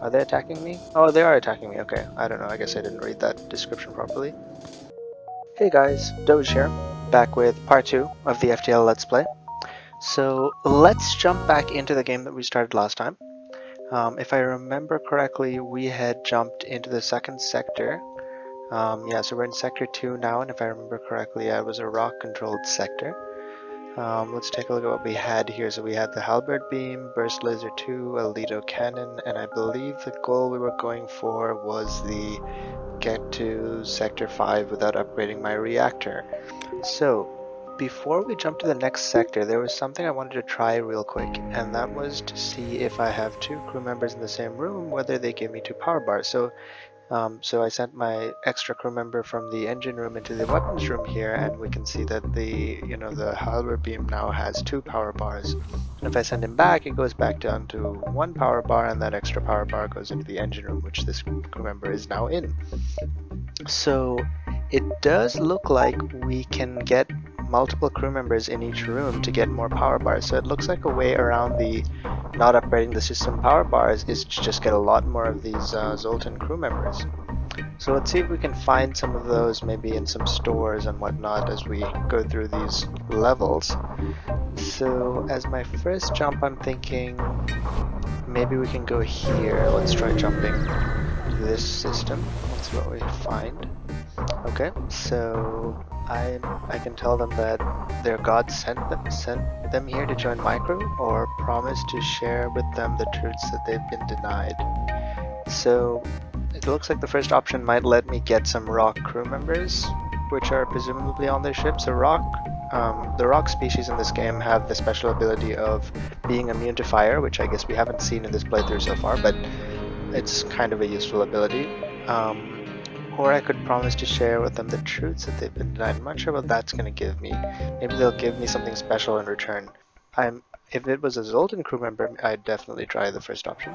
Are they attacking me? Oh, they are attacking me. Okay, I don't know. I guess I didn't read that description properly. Hey guys, Doge here, back with part 2 of the FTL Let's Play. So let's jump back into the game that we started last time. If I remember correctly, we had jumped into the second sector. Yeah, so we're in sector 2 now, and if I remember correctly, it was a rock-controlled sector. Let's take a look at what we had here. So we had the halberd beam, burst laser 2, a Lido cannon, and I believe the goal we were going for was the get to sector 5 without upgrading my reactor. So before we jump to the next sector, there was something I wanted to try real quick, and that was to see if I have two crew members in the same room, whether they give me two power bars. So I sent my extra crew member from the engine room into the weapons room here, and we can see that the halberd beam now has two power bars. And if I send him back, it goes back down to one power bar, and that extra power bar goes into the engine room, which this crew member is now in. So it does look like we can get multiple crew members in each room to get more power bars. So it looks like a way around the not upgrading the system power bars is to just get a lot more of these Zoltan crew members. So let's see if we can find some of those maybe in some stores and whatnot as we go through these levels. So as my first jump, I'm thinking maybe we can go here. Let's try jumping to this system. That's what we find. Okay, so I can tell them that their god sent them here to join my crew, or promised to share with them the truths that they've been denied. So it looks like the first option might let me get some rock crew members, which are presumably on their ship. So the rock species in this game have the special ability of being immune to fire, which I guess we haven't seen in this playthrough so far, but it's kind of a useful ability. Or I could promise to share with them the truths that they've been denied. I'm not sure what that's going to give me. Maybe they'll give me something special in return. If it was a Zoltan crew member, I'd definitely try the first option.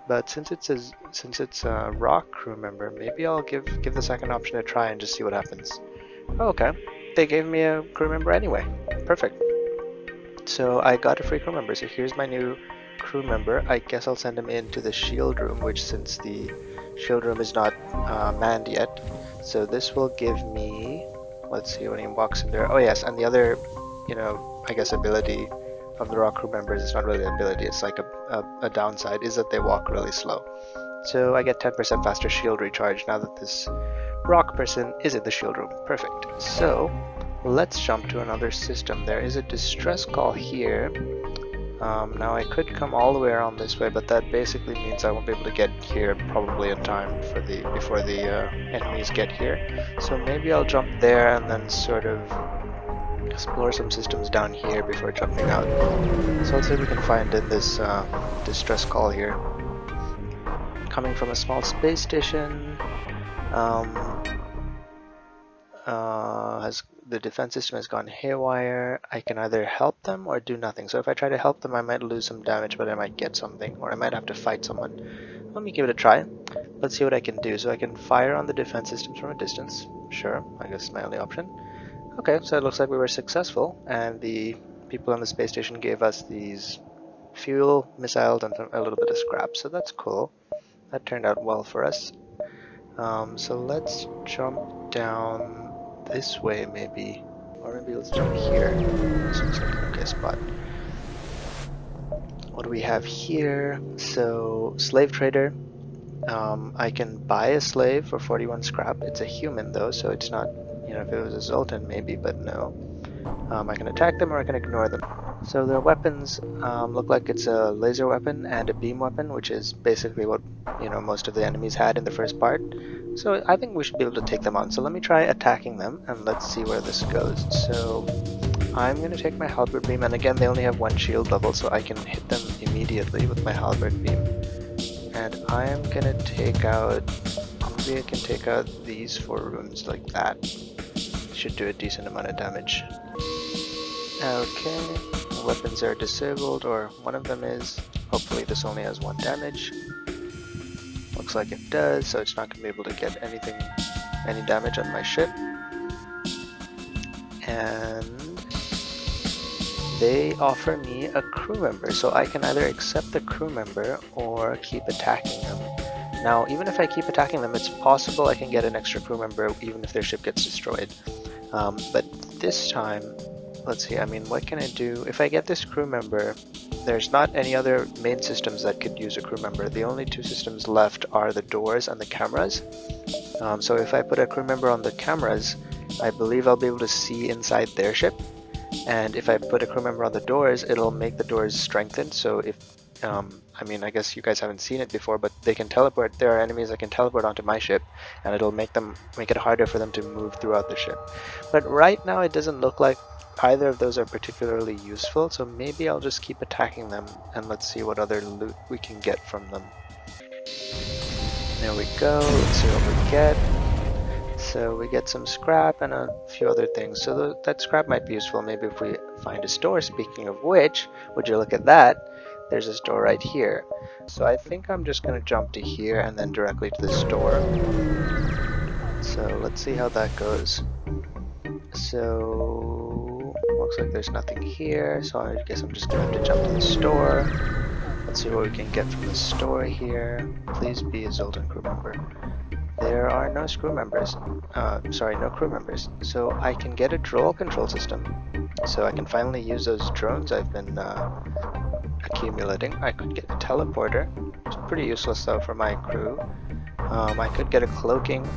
But since it's a rock crew member, maybe I'll give the second option a try and just see what happens. Oh, okay, they gave me a crew member anyway. Perfect. So I got a free crew member. So here's my new crew member. I guess I'll send him into the shield room, which since the shield room is not manned yet, so this will give me, let's see when he walks in there. Oh yes, and the other, I guess ability of the rock crew members, it's not really an ability, it's like a downside, is that they walk really slow. So I get 10% faster shield recharge now that this rock person is in the shield room. Perfect. So let's jump to another system. There is a distress call here. Now I could come all the way around this way, but that basically means I won't be able to get here probably in time for before the enemies get here. So maybe I'll jump there and then sort of explore some systems down here before jumping out. So let's see what we can find in this distress call here. Coming from a small space station. The defense system has gone haywire. I can either help them or do nothing. So if I try to help them, I might lose some damage, but I might get something, or I might have to fight someone. Let me give it a try. Let's see what I can do. So I can fire on the defense systems from a distance. Sure, I guess it's my only option. Okay, so it looks like we were successful, and the people on the space station gave us these fuel, missiles, and a little bit of scrap. So that's cool. That turned out well for us. So let's jump down this way maybe, or maybe let's jump here. This looks like an okay spot. What do we have here? So slave trader. I can buy a slave for 41 scrap. It's a human though, so it's not, if it was a Zoltan maybe, but no. I can attack them or I can ignore them. So their weapons look like it's a laser weapon and a beam weapon, which is basically what most of the enemies had in the first part. So I think we should be able to take them on. So let me try attacking them and let's see where this goes. So I'm going to take my halberd beam, and again they only have one shield level, so I can hit them immediately with my halberd beam. And I am going to take out, maybe I can take out these 4 runes like that. Should do a decent amount of damage. Okay, weapons are disabled, or one of them is. Hopefully this only has 1 damage. Looks like it does, so it's not going to be able to get any damage on my ship. And they offer me a crew member, so I can either accept the crew member or keep attacking them. Now, even if I keep attacking them, it's possible I can get an extra crew member even if their ship gets destroyed. But this time, let's see, I mean, what can I do? If I get this crew member, there's not any other main systems that could use a crew member. The only two systems left are the doors and the cameras. So if I put a crew member on the cameras, I believe I'll be able to see inside their ship. And if I put a crew member on the doors, it'll make the doors strengthened. So if, I mean, I guess you guys haven't seen it before, but they can teleport. There are enemies that can teleport onto my ship, and it'll make it harder for them to move throughout the ship. But right now, it doesn't look like either of those are particularly useful. So maybe I'll just keep attacking them, and let's see what other loot we can get from them. There we go. Let's see what we get. So we get some scrap and a few other things. So that scrap might be useful maybe if we find a store. Speaking of which, would you look at that? There's a store right here. So I think I'm just going to jump to here and then directly to the store. So let's see how that goes. So looks like there's nothing here. So I guess I'm just going to have to jump to the store. Let's see what we can get from the store here. Please be a Zoltan crew member. There are no crew members. No crew members. So I can get a droll control system. So I can finally use those drones I've been accumulating. I could get a teleporter. It's pretty useless though for my crew. I could get a cloaking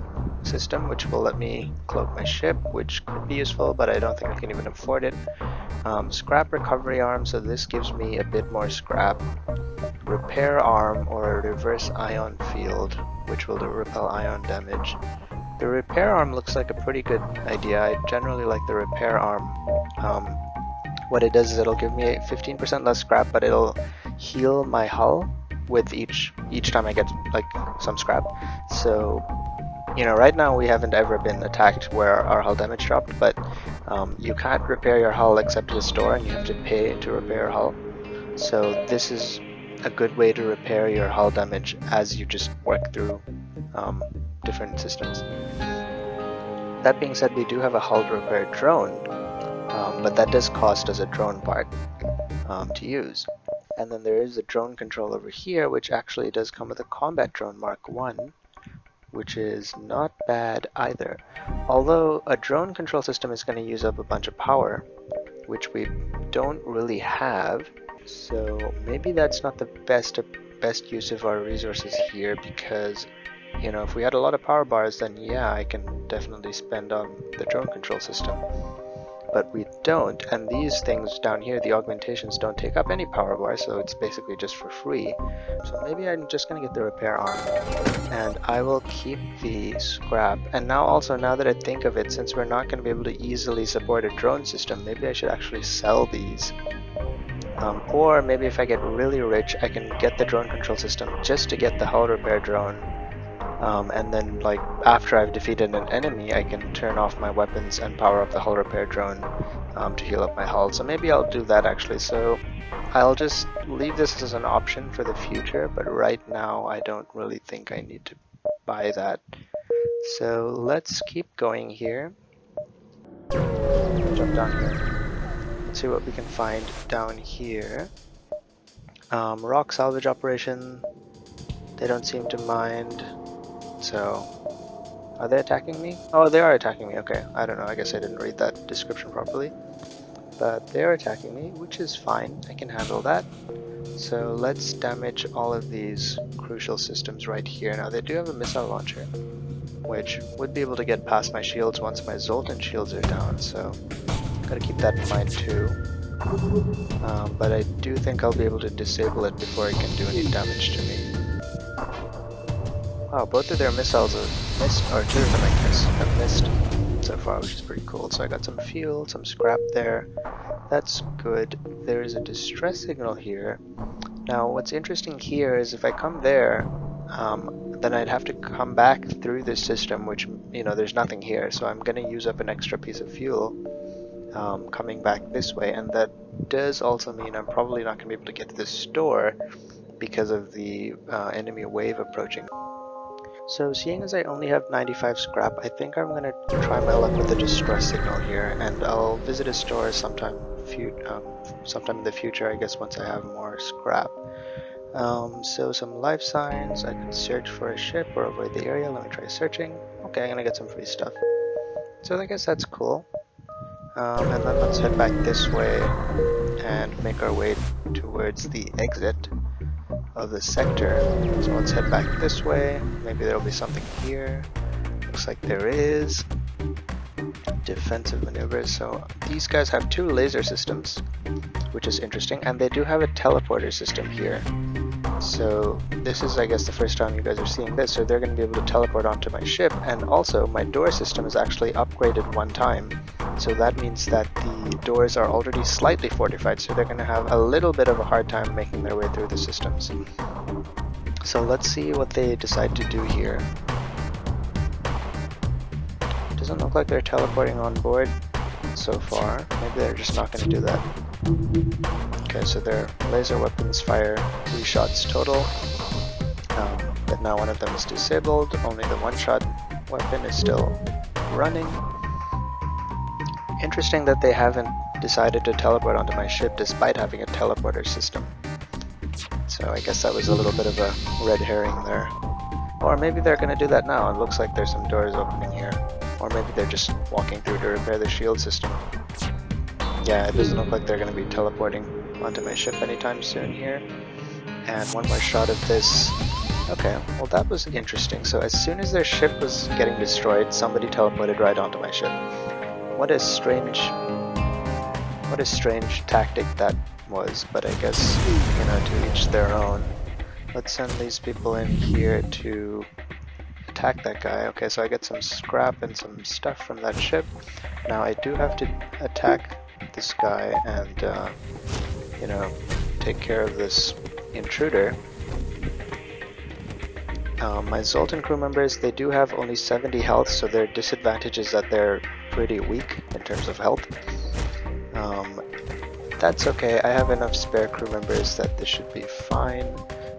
system, which will let me cloak my ship, which could be useful, but I don't think I can even afford it. Scrap recovery arm, so this gives me a bit more scrap. Repair arm or a reverse ion field, which will repel ion damage. The repair arm looks like a pretty good idea. I generally like the repair arm. What it does is it'll give me 15% less scrap, but it'll heal my hull with each time I get like some scrap. So, you know, right now we haven't ever been attacked where our hull damage dropped, but you can't repair your hull except at a store, and you have to pay to repair your hull. So this is a good way to repair your hull damage as you just work through different systems. That being said, we do have a hull repair drone, but that does cost us a drone part to use. And then there is a drone control over here, which actually does come with a combat drone Mark 1, which is not bad either. Although a drone control system is going to use up a bunch of power, which we don't really have. So maybe that's not the best use of our resources here, because, you know, if we had a lot of power bars, then yeah, I can definitely spend on the drone control system. But we don't, and these things down here, the augmentations, don't take up any power bars, so it's basically just for free. So maybe I'm just going to get the repair arm, and I will keep the scrap. And now also, now that I think of it, since we're not going to be able to easily support a drone system, maybe I should actually sell these. Or maybe if I get really rich, I can get the drone control system just to get the hull repair drone. And then, like, after I've defeated an enemy, I can turn off my weapons and power up the hull repair drone to heal up my hull. So maybe I'll do that actually. So I'll just leave this as an option for the future, but right now I don't really think I need to buy that. So let's keep going here. Jump down here. Let's see what we can find down here. Rock salvage operation. They don't seem to mind. So, are they attacking me? Oh, they are attacking me. Okay, I don't know. I guess I didn't read that description properly. But they're attacking me, which is fine. I can handle that. So let's damage all of these crucial systems right here. Now, they do have a missile launcher, which would be able to get past my shields once my Zoltan shields are down. So, gotta keep that in mind too. But I do think I'll be able to disable it before it can do any damage to me. Wow, both of their missiles have missed, or two of them I guess have missed so far, which is pretty cool. So I got some fuel, some scrap there. That's good. There is a distress signal here. Now what's interesting here is if I come there, then I'd have to come back through this system, which, you know, there's nothing here. So I'm going to use up an extra piece of fuel coming back this way. And that does also mean I'm probably not going to be able to get to this store because of the enemy wave approaching. So seeing as I only have 95 scrap, I think I'm going to try my luck with the distress signal here, and I'll visit a store sometime sometime in the future, I guess, once I have more scrap. So some life signs. I could search for a ship or avoid the area. Let me try searching. Okay, I'm gonna get some free stuff. So I guess that's cool. And then let's head back this way and make our way towards the exit of the sector. So let's head back this way. Maybe there'll be something here. Looks like there is. Defensive maneuvers. So these guys have 2 laser systems, which is interesting, and they do have a teleporter system here. So this is, I guess, the first time you guys are seeing this. So they're going to be able to teleport onto my ship, and also my door system is actually upgraded 1 time. So that means that the doors are already slightly fortified, so they're going to have a little bit of a hard time making their way through the systems. So let's see what they decide to do here. Doesn't look like they're teleporting on board so far. Maybe they're just not going to do that. Okay, so their laser weapons fire 3 shots total, but now one of them is disabled. Only the 1-shot weapon is still running. Interesting that they haven't decided to teleport onto my ship despite having a teleporter system. So I guess that was a little bit of a red herring there. Or maybe they're going to do that now. It looks like there's some doors opening here. Or maybe they're just walking through to repair the shield system. Yeah, it doesn't look like they're going to be teleporting onto my ship anytime soon here. And one more shot of this. Okay, well that was interesting. So as soon as their ship was getting destroyed, somebody teleported right onto my ship. What a strange tactic that was, but I guess, you know, to each their own. Let's send these people in here to attack that guy. Okay, so I get some scrap and some stuff from that ship. Now I do have to attack this guy and, you know, take care of this intruder. My Zoltan crew members, they do have only 70 health, so their disadvantage is that they're pretty weak in terms of health. That's okay, I have enough spare crew members that this should be fine.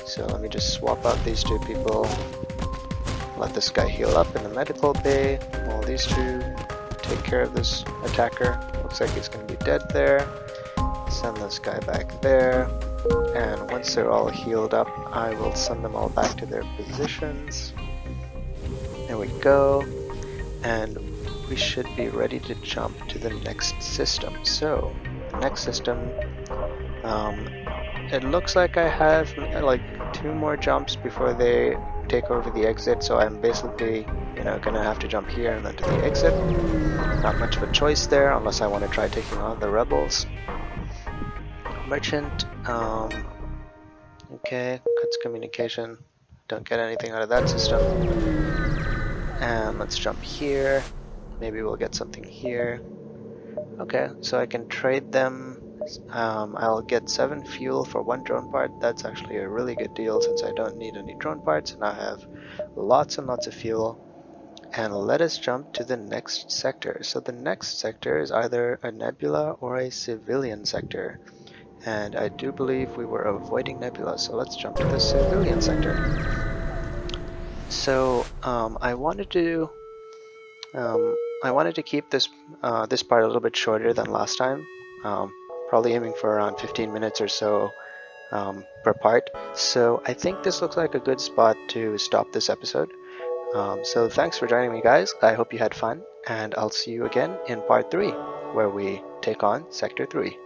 So let me just swap out these 2 people. Let this guy heal up in the medical bay while these 2 take care of this attacker. Looks like he's going to be dead there. Send this guy back there. And once they're all healed up, I will send them all back to their positions. There we go. And we should be ready to jump to the next system. So, the next system, it looks like I have like 2 more jumps before they take over the exit, so I'm basically, you know, gonna have to jump here and then to the exit. Not much of a choice there, unless I want to try taking on the rebels. Merchant, okay, cuts communication. Don't get anything out of that system. And let's jump here. Maybe we'll get something here. Okay, so I can trade them. I'll get 7 fuel for 1 drone part. That's actually a really good deal since I don't need any drone parts and I have lots and lots of fuel. And let us jump to the next sector. So the next sector is either a nebula or a civilian sector. And I do believe we were avoiding nebula, so let's jump to the civilian sector. So I wanted to keep this this part a little bit shorter than last time. Probably aiming for around 15 minutes or so per part. So I think this looks like a good spot to stop this episode. So thanks for joining me, guys. I hope you had fun, and I'll see you again in part 3, where we take on Sector 3.